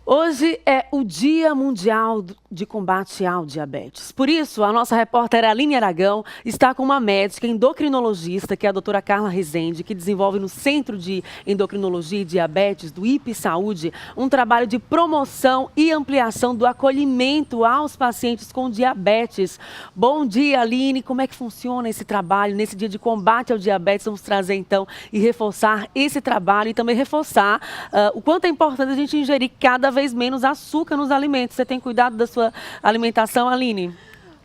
Hoje é o Dia Mundial de Combate ao Diabetes. Por isso, a nossa repórter Aline Aragão está com uma médica endocrinologista, que é a doutora Carla Rezende, que desenvolve no Centro de Endocrinologia e Diabetes do IP Saúde um trabalho de promoção e ampliação do acolhimento aos pacientes com diabetes. Bom dia, Aline. Como é que funciona esse trabalho nesse dia de combate ao diabetes? Vamos trazer, então, e reforçar esse trabalho e também reforçar o quanto é importante a gente ingerir cada vez menos açúcar nos alimentos. Você tem cuidado da sua alimentação, Aline?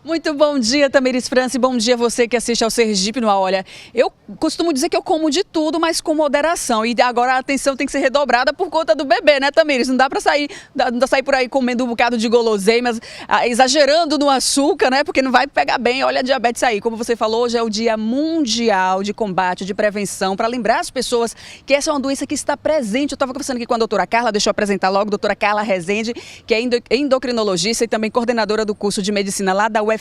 Muito bom dia, Tamiris França, e bom dia você que assiste ao Sergipe no Ar. Olha, eu costumo dizer que eu como de tudo, mas com moderação. E agora a atenção tem que ser redobrada por conta do bebê, né, Tamiris? Não dá para sair por aí comendo um bocado de guloseimas, exagerando no açúcar, né? Porque não vai pegar bem. Olha a diabetes aí. Como você falou, hoje é o Dia Mundial de Combate, de Prevenção, para lembrar as pessoas que essa é uma doença que está presente. Eu estava conversando aqui com a doutora Carla, deixa eu apresentar logo, doutora Carla Rezende, que é endocrinologista e também coordenadora do curso de medicina lá da UFS,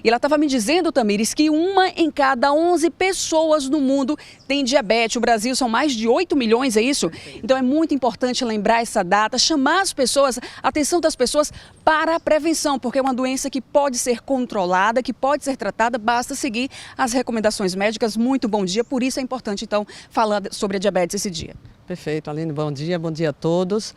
e ela estava me dizendo, Tamires, que 1 em cada 11 pessoas no mundo tem diabetes. O Brasil são mais de 8 milhões, é isso? Então é muito importante lembrar essa data, chamar as pessoas, a atenção das pessoas para a prevenção, porque é uma doença que pode ser controlada, que pode ser tratada, basta seguir as recomendações médicas. Muito bom dia, por isso é importante, então, falar sobre a diabetes esse dia. Perfeito, Aline, bom dia a todos.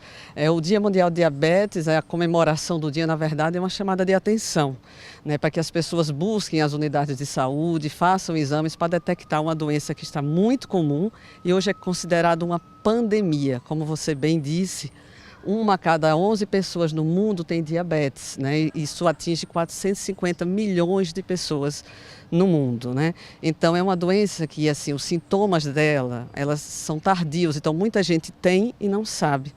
O Dia Mundial de Diabetes, a comemoração do dia, na verdade, é uma chamada de atenção, né, para que as pessoas busquem as unidades de saúde, façam exames para detectar uma doença que está muito comum e hoje é considerada uma pandemia, como você bem disse. 1 a cada 11 pessoas no mundo tem diabetes, né? E isso atinge 450 milhões de pessoas no mundo, né? Então é uma doença que, assim, os sintomas dela, elas são tardios, então muita gente tem e não sabe.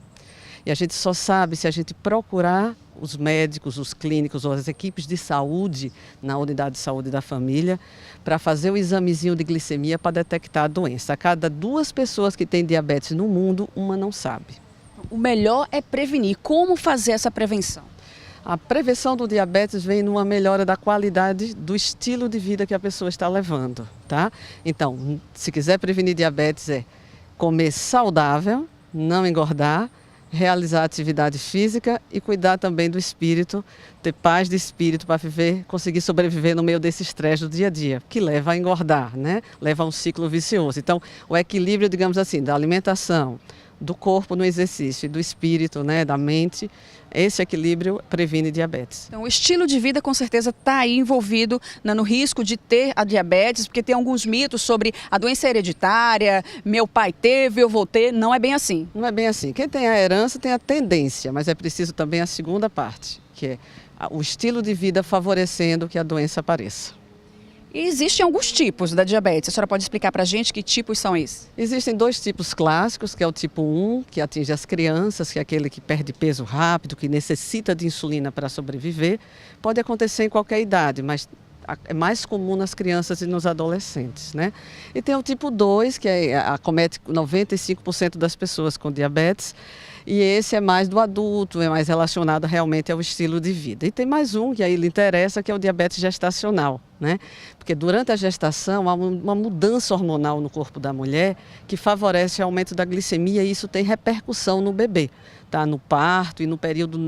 E a gente só sabe se a gente procurar os médicos, os clínicos ou as equipes de saúde na unidade de saúde da família para fazer o examezinho de glicemia para detectar a doença. A cada 2 pessoas que têm diabetes no mundo, uma não sabe. O melhor é prevenir. Como fazer essa prevenção? A prevenção do diabetes vem numa melhora da qualidade do estilo de vida que a pessoa está levando, tá? Então, se quiser prevenir diabetes é comer saudável, não engordar, realizar atividade física e cuidar também do espírito, ter paz de espírito para viver, conseguir sobreviver no meio desse estresse do dia a dia, que leva a engordar, né? Leva a um ciclo vicioso. Então, o equilíbrio, digamos assim, da alimentação, do corpo no exercício e do espírito, né, da mente, esse equilíbrio previne diabetes. Então, o estilo de vida com certeza está aí envolvido no risco de ter a diabetes, porque tem alguns mitos sobre a doença hereditária, meu pai teve, eu vou ter, não é bem assim. Não é bem assim. Quem tem a herança tem a tendência, mas é preciso também a segunda parte, que é o estilo de vida favorecendo que a doença apareça. E existem alguns tipos da diabetes. A senhora pode explicar para a gente que tipos são esses? Existem 2 tipos clássicos, que é o tipo 1, que atinge as crianças, que é aquele que perde peso rápido, que necessita de insulina para sobreviver. Pode acontecer em qualquer idade, mas é mais comum nas crianças e nos adolescentes, né? E tem o tipo 2, que acomete 95% das pessoas com diabetes, e esse é mais do adulto, é mais relacionado realmente ao estilo de vida. E tem mais um que aí lhe interessa, que é o diabetes gestacional, né? Porque durante a gestação há uma mudança hormonal no corpo da mulher que favorece o aumento da glicemia e isso tem repercussão no bebê, tá? No parto e no período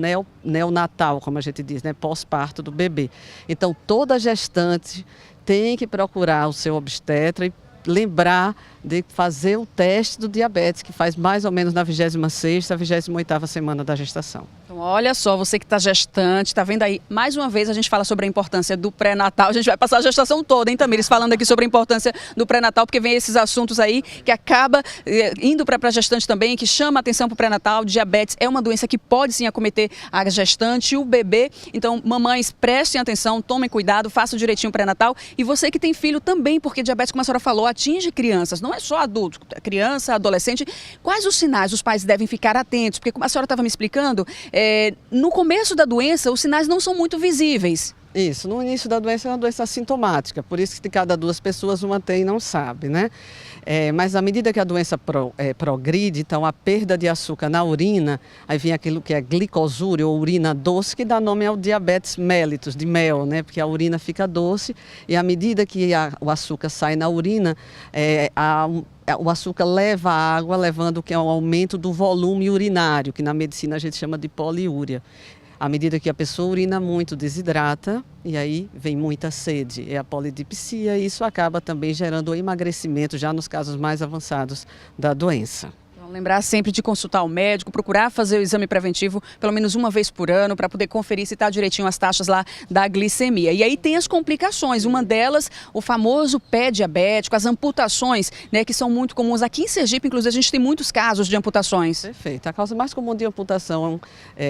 neonatal, como a gente diz, né? Pós-parto do bebê. Então toda gestante tem que procurar o seu obstetra e lembrar de fazer o teste do diabetes, que faz mais ou menos na 26ª, 28ª semana da gestação. Então, olha só, você que está gestante, está vendo aí, mais uma vez a gente fala sobre a importância do pré-natal, a gente vai passar a gestação toda, hein, Tamires, falando aqui sobre a importância do pré-natal, porque vem esses assuntos aí que acaba indo para a gestante também, que chama a atenção para o pré-natal. Diabetes é uma doença que pode sim acometer a gestante e o bebê, então mamães, prestem atenção, tomem cuidado, façam direitinho o pré-natal, e você que tem filho também, porque diabetes, como a senhora falou, atinge crianças, não é só adultos, criança, adolescente. Quais os sinais os pais devem ficar atentos? Porque como a senhora estava me explicando, no começo da doença os sinais não são muito visíveis. Isso, no início da doença é uma doença assintomática, por isso que de cada 2 pessoas uma tem e não sabe, né? Mas à medida que a doença progride, então a perda de açúcar na urina, aí vem aquilo que é glicosúria ou urina doce, que dá nome ao diabetes mellitus, de mel, né? Porque a urina fica doce e à medida que o açúcar sai na urina, há o açúcar leva a água, levando o que é um aumento do volume urinário, que na medicina a gente chama de poliúria. À medida que a pessoa urina muito, desidrata e aí vem muita sede. É a polidipsia e isso acaba também gerando o emagrecimento já nos casos mais avançados da doença. Lembrar sempre de consultar o médico, procurar fazer o exame preventivo pelo menos uma vez por ano para poder conferir se está direitinho as taxas lá da glicemia. E aí tem as complicações, uma delas o famoso pé diabético, as amputações, né, que são muito comuns. Aqui em Sergipe, inclusive, a gente tem muitos casos de amputações. Perfeito. A causa mais comum de amputação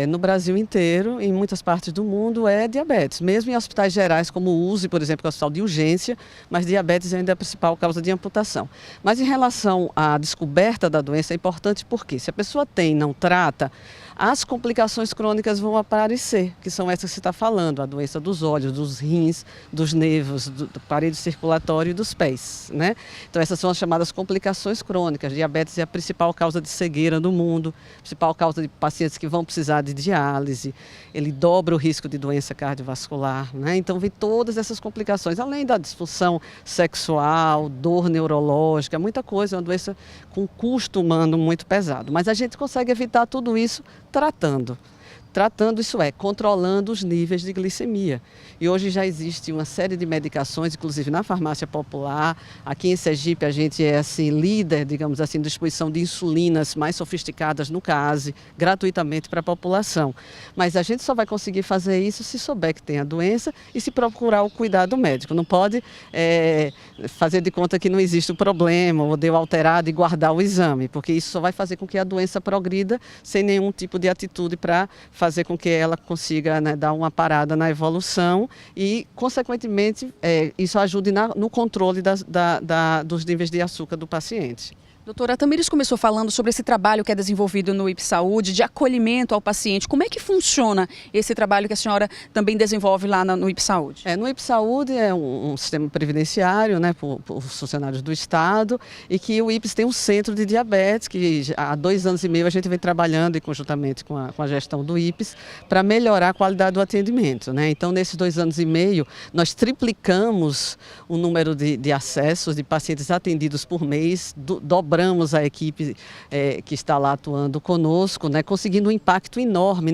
no Brasil inteiro, em muitas partes do mundo, é diabetes. Mesmo em hospitais gerais como o USE, por exemplo, que é o hospital de urgência, mas diabetes ainda é a principal causa de amputação. Mas em relação à descoberta da doença, é importante porque se a pessoa tem e não trata, as complicações crônicas vão aparecer, que são essas que você está falando, a doença dos olhos, dos rins, dos nervos, do aparelho circulatório e dos pés, né? Então essas são as chamadas complicações crônicas. Diabetes é a principal causa de cegueira no mundo, principal causa de pacientes que vão precisar de diálise, ele dobra o risco de doença cardiovascular, né? Então vem todas essas complicações, além da disfunção sexual, dor neurológica, muita coisa, é uma doença com custo humano muito pesado. Mas a gente consegue evitar tudo isso tratando. Tratando, isso é, controlando os níveis de glicemia. E hoje já existe uma série de medicações, inclusive na farmácia popular. Aqui em Sergipe a gente é assim, líder, digamos assim, de distribuição de insulinas mais sofisticadas no CASE, gratuitamente para a população. Mas a gente só vai conseguir fazer isso se souber que tem a doença e se procurar o cuidado médico. Não pode fazer de conta que não existe o problema ou deu alterado e guardar o exame, porque isso só vai fazer com que a doença progrida sem nenhum tipo de atitude para fazer com que ela consiga, né, dar uma parada na evolução e, consequentemente, isso ajude no controle dos níveis de açúcar do paciente. Doutora Tamires começou falando sobre esse trabalho que é desenvolvido no IPS Saúde, de acolhimento ao paciente. Como é que funciona esse trabalho que a senhora também desenvolve lá no IPS Saúde? No IPS Saúde é um sistema previdenciário, né, por funcionários do Estado, e que o IPS tem um centro de diabetes, que há 2 anos e meio a gente vem trabalhando conjuntamente com a gestão do IPS para melhorar a qualidade do atendimento, né? Então, nesses 2 anos e meio, nós triplicamos o número de acessos de pacientes atendidos por mês, dobramos a equipe que está lá atuando conosco, né, conseguindo um impacto enorme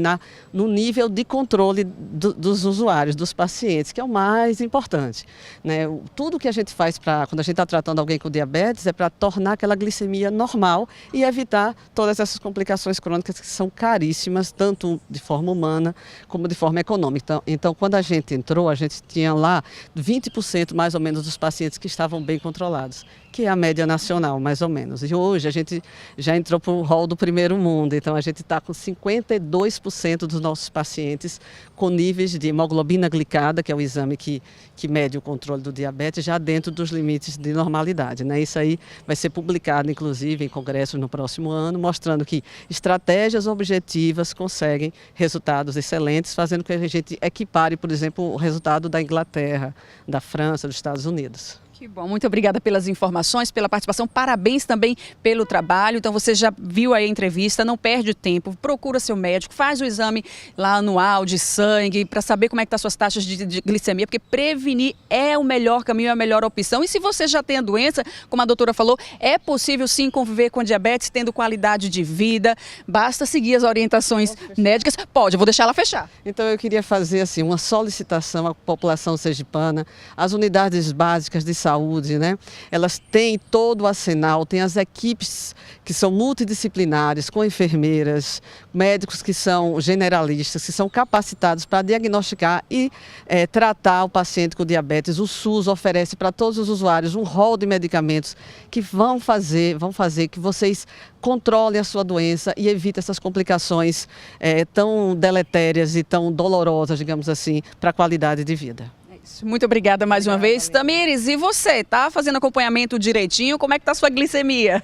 no nível de controle dos usuários, dos pacientes, que é o mais importante, né? Tudo que a gente faz quando a gente está tratando alguém com diabetes é para tornar aquela glicemia normal e evitar todas essas complicações crônicas que são caríssimas, tanto de forma humana como de forma econômica. Então quando a gente entrou, a gente tinha lá 20% mais ou menos dos pacientes que estavam bem controlados, que é a média nacional, mais ou menos. E hoje a gente já entrou para o rol do primeiro mundo, então a gente está com 52% dos nossos pacientes com níveis de hemoglobina glicada, que é o exame que mede o controle do diabetes, já dentro dos limites de normalidade, né? Isso aí vai ser publicado, inclusive, em congressos no próximo ano, mostrando que estratégias objetivas conseguem resultados excelentes, fazendo com que a gente equipare, por exemplo, o resultado da Inglaterra, da França, dos Estados Unidos. Que bom, muito obrigada pelas informações, pela participação, parabéns também pelo trabalho. Então você já viu aí a entrevista, não perde tempo, procura seu médico, faz o exame lá anual de sangue para saber como é que estão as suas taxas de glicemia, porque prevenir é o melhor caminho, é a melhor opção. E se você já tem a doença, como a doutora falou, é possível sim conviver com diabetes, tendo qualidade de vida, basta seguir as orientações médicas. Pode, eu vou deixar ela fechar. Então eu queria fazer assim uma solicitação à população sergipana, às unidades básicas de saúde, né? Elas têm todo o arsenal, tem as equipes que são multidisciplinares, com enfermeiras, médicos que são generalistas, que são capacitados para diagnosticar e tratar o paciente com diabetes. O SUS oferece para todos os usuários um rol de medicamentos que vão fazer que vocês controlem a sua doença e evitem essas complicações tão deletérias e tão dolorosas, digamos assim, para a qualidade de vida. Muito obrigada mais uma vez. Tamires, e você, tá fazendo acompanhamento direitinho? Como é que tá a sua glicemia?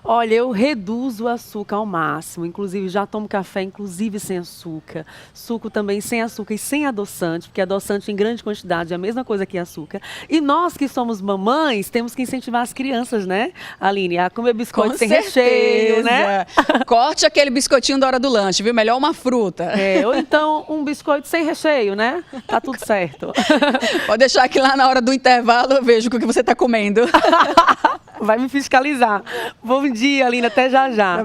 Olha, eu reduzo o açúcar ao máximo, inclusive já tomo café, inclusive sem açúcar, suco também sem açúcar e sem adoçante, porque adoçante em grande quantidade é a mesma coisa que açúcar. E nós que somos mamães, temos que incentivar as crianças, né, Aline, a comer biscoito sem recheio, né? Corte aquele biscoitinho da hora do lanche, viu? Melhor uma fruta. Ou então um biscoito sem recheio, né? Tá tudo certo. certo. Pode deixar que lá na hora do intervalo eu vejo o que você está comendo. Vai me fiscalizar. Bom dia, Aline. Até já já.